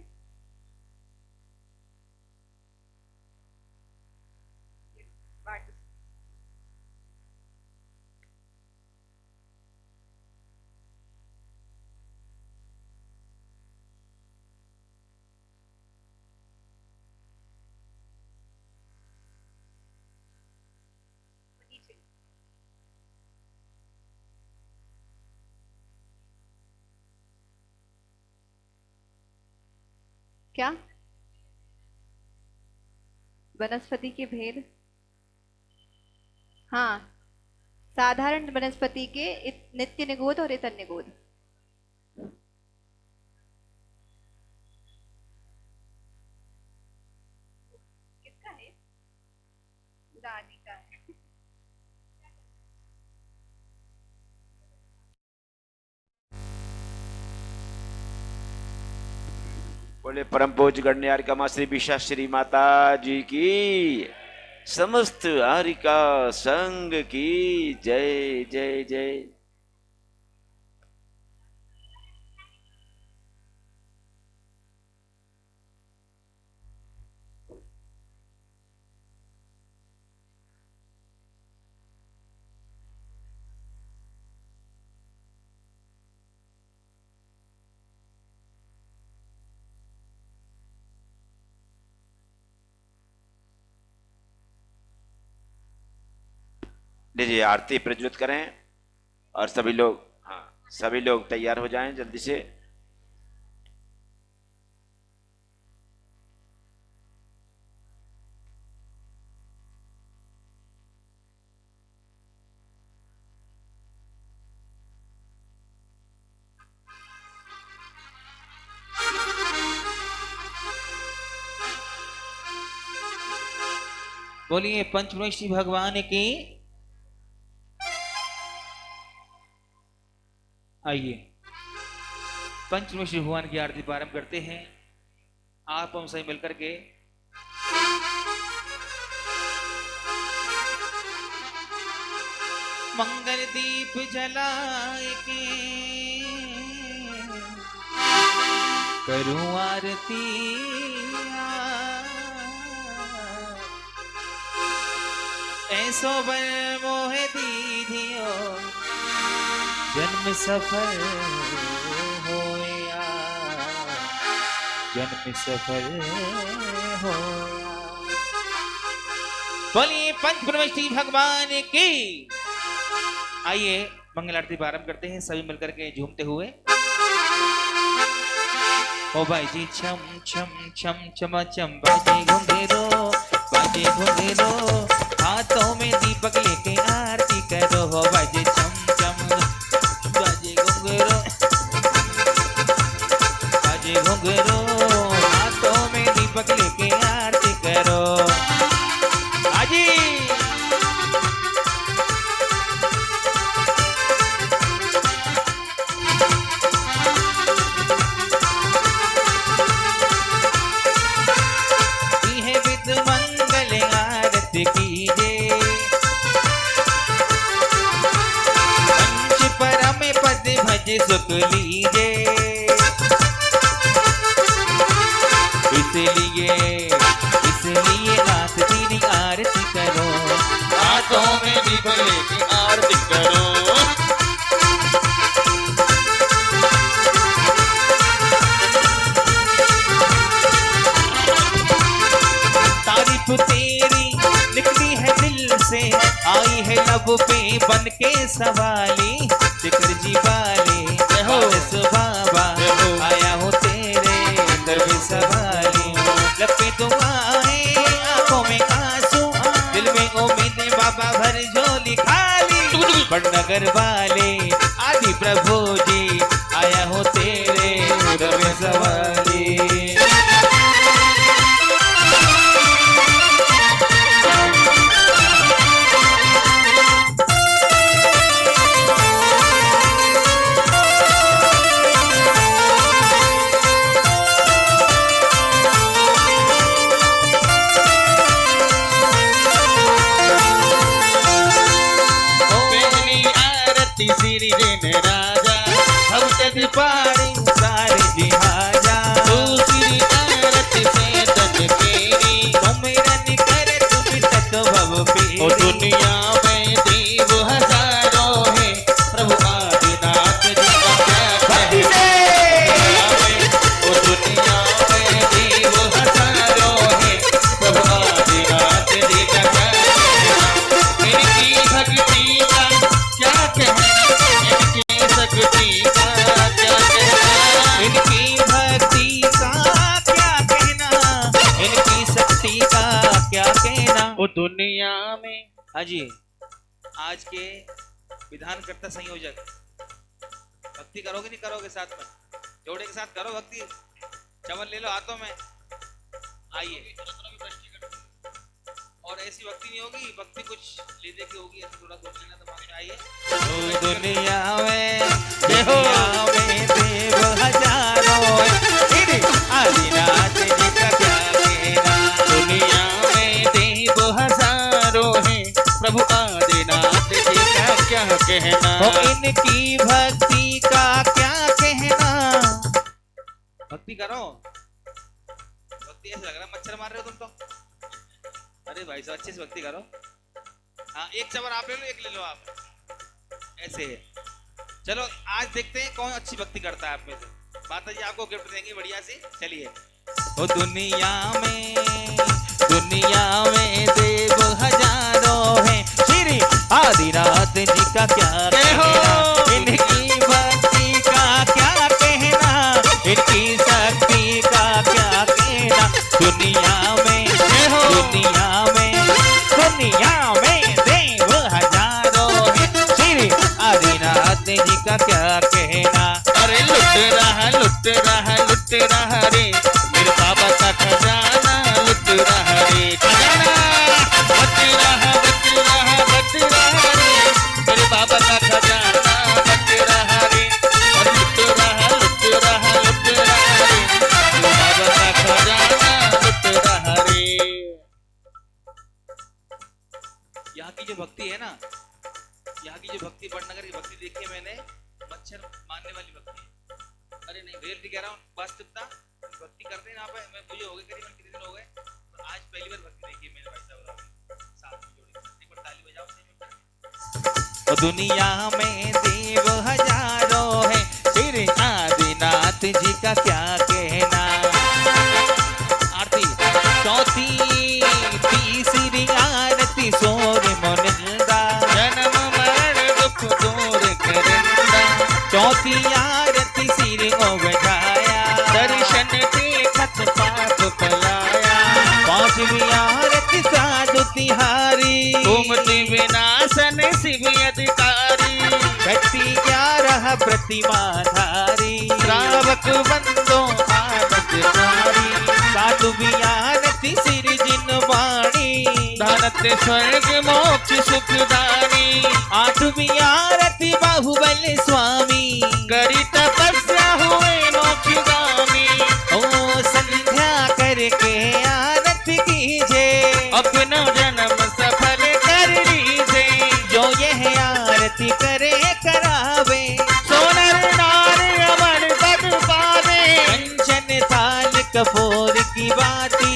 बांट। क्या? वनस्पति के भेद? हाँ, साधारण वनस्पति के नित्य निगोद और इतर निगोद। दादी का है। बोले परम पूज्य गण्यार कमा श्री विशा श्री माता जी की, समस्त आरिका संघ की जय जय जय। लीजिए आरती प्रज्वलित करें और सभी लोग, हाँ सभी लोग तैयार हो जाएं जल्दी से। बोलिए पंचमेश्वरी भगवान की। आइए पंचमेश्वरी भगवान की आरती प्रारंभ करते हैं। आप हम सभी मिलकर के मंगल दीप जलाए के करूं आरती। ऐसो बर मोहे दीधियो जन्म सफल होया, जन्म सफल होया। बोलिए पंचब्रह्मश्री भगवान की। आइए मंगल आरती प्रारंभ करते हैं सभी मिलकर के झूमते हुए। ओ भाई जी छम छम छम छम छम बाजे घुंघरू, बाजे घुंघरू, हाथों में दीपक लेके आरती करो। हो बाजे छम छम बाजे घुंघरू, बाजे घुंघरू, हाथों में दीपक लेके आरती करो। आजी कीजे पंच परम पद भज सुख लीजे। इसलिए नाथ तेरी आरती करो, हाथों में दीप लेके आरती करो। तारीफ तेरी निकली है दिल से, आई है लब पे बन के सवाली। जिक्र जी वाले बाबा आया हूँ तेरे दर में सवाली। लब पे दुआएं आंखों में आंसू, दिल में उम्मीद बाबा भर झोली खाली। बड़नगर वाले आदि प्रभु जी आया हूँ तेरे दर में सवाली। श्री रेन राजा भक्त पारी सारे जिहाजा। श्री आरती से तन केरी सुमिरन करे तुम तक भव पीरी। ओ दुनिया में देव हजारों है, प्रभु आदिनाथ जी का क्या है। ओ दुनिया में देव हजारों है, प्रभु आदिनाथ जी का क्या है। इनकी भक्ति का क्या कहना, शक्ति का क्या कहना, इनकी भक्ति का क्या कहना, इनकी शक्ति का क्या कहना। वो दुनिया में हाँ जी आज के विधानकर्ता संयोजक भक्ति करोगे नहीं करोगे, साथ में जोड़े के साथ करो भक्ति। चवल ले लो हाथों में, आइए और ऐसे ऐसी भक्ति नहीं होगी, भक्ति कुछ ले दे के होगी, ऐसा थोड़ा सोच लेना दिमाग में। आइए दुनिया में देव हजारों आदिनाथ जी का क्या कहना। दुनिया में देव हजारों हैं, प्रभु आदिनाथ जी का क्या कहना। इनकी भक्ति का क्या कहना। भक्ति करो, भक्ति ऐसे लग रहा है मच्छर मार रहे हो तुम तो। अरे भाई साहब अच्छे से भक्ति करो। हाँ एक चवर आप ले लो, एक ले लो आप, ऐसे है। चलो आज देखते हैं कौन अच्छी भक्ति करता है आप में से। माता जी आपको गिफ्ट देंगे बढ़िया सी। चलिए। ओ दुनिया में देव हजारों हैं, श्री आदिनाथ जी का क्या कहना। इनकी भक्ति का क्या कहना, इनकी शक्ति का क्या कहना। दुनिया में देव हजारों हैं, श्री आदिनाथ जी का क्या कहना। अरे लुट रहा रे मेरे बाबा का खजाना, लुट रहा रे खजाना। बच रहा रे मेरे बाबा का खजाना, बच रहा रे। और लुट रहा रे मेरे बाबा का खजाना, लुट रहा रे। यहाँ की जो भक्ति है ना, यहाँ की जो भक्ति बड़नगर की भक्ति देखी है मैंने, मच्छर मारने वाली भक्ति। अरे नहीं रियलिटी कह रहा हूँ, वास्तविकता भक्ति करते हैं यहाँ पे। मैं मुझे हो गए करीबन कितने दिन हो गए, तो आज पहली बार भक्ति देखी है मैंने भाई साहब साथ में जोड़ी। एक बार ताली बजाओ सही में। तो दुनिया में देव हजारों हैं, श्री आदिनाथ जी का क्या कहना। आरती चौथी तीसरी आरती सोर मोनिंदा, जन्म मरण दुख दूर करिंदा। चौथी आरती सिर को बैठाया, दर्शन देखत पाप पलाया। पांचवी आरती साधु तिहारी, घूमती विनाशन शिव अधिकारी। भक्ति 11 प्रतिमाधारी, श्रावक बंदो आनंदकारी। साधु आरती सिर जिन वाणी, धनत स्वर्ग मोक्ष सुखदानी। आठवीं आरती बाहुबल स्वामी, करी तपस्या हुए मोक्षगामी। ओ संध्या करके आरती कीजे, अपना जन्म सफल कर लीजे। जो यह आरती करे करावे, सोनर नार अमर पद पावे। कंचन थाल कपूर की बाती,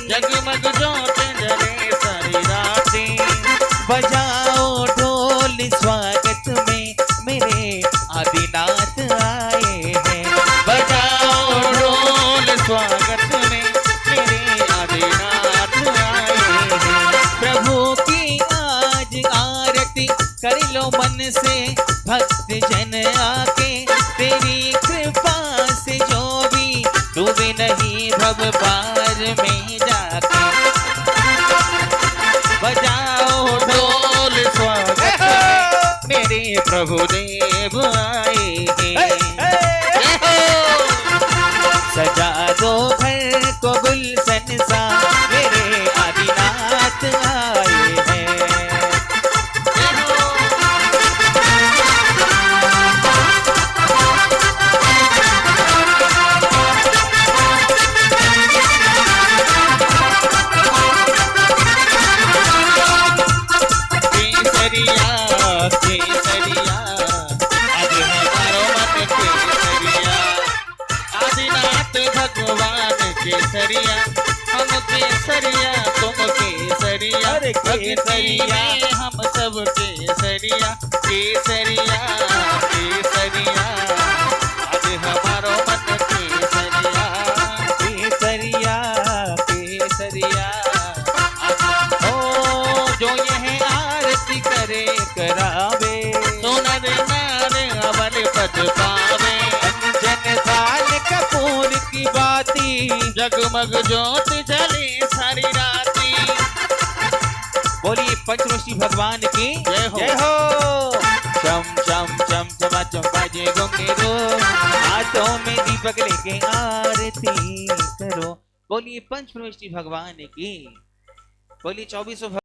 जगमग जोत जले सारी रातें। बजाओ ढोल स्वागत में मेरे आदिनाथ आए हैं। बजाओ ढोल स्वागत में मेरे आदिनाथ आए हैं। प्रभु की आज आरती कर लो मन से भक्त जन आके। तेरी कृपा से जो भी डूबे नहीं भव पार में जाके। बजाओ ढोल स्वागत में मेरे प्रभु देव आए हैं। सजा दो घर को गुलशन सा, मेरे आदिनाथ आए हैं। केसरिया आज हमारो मन केसरिया। आदिनाथ भगवान केसरिया, हम केसरिया तुम केसरिया। केसरिया हम सब केसरिया। केसरिया केसरिया आज हमारो मन केसरिया। केसरिया केसरिया ओ जो यह आरती करे करावे, सोनर नार अमर पद पावे। अंजन थाल कपूर की बाती, जगमग ज्योत जले सारी राती। बोलिए पंचमुखी भगवान की जय हो। जय हो। चम चम चम चमा चम बाजे घुंघरू, हाथों में दीपक लेके आरती करो। बोलिए पंचमुखी भगवान की। बोलिए 24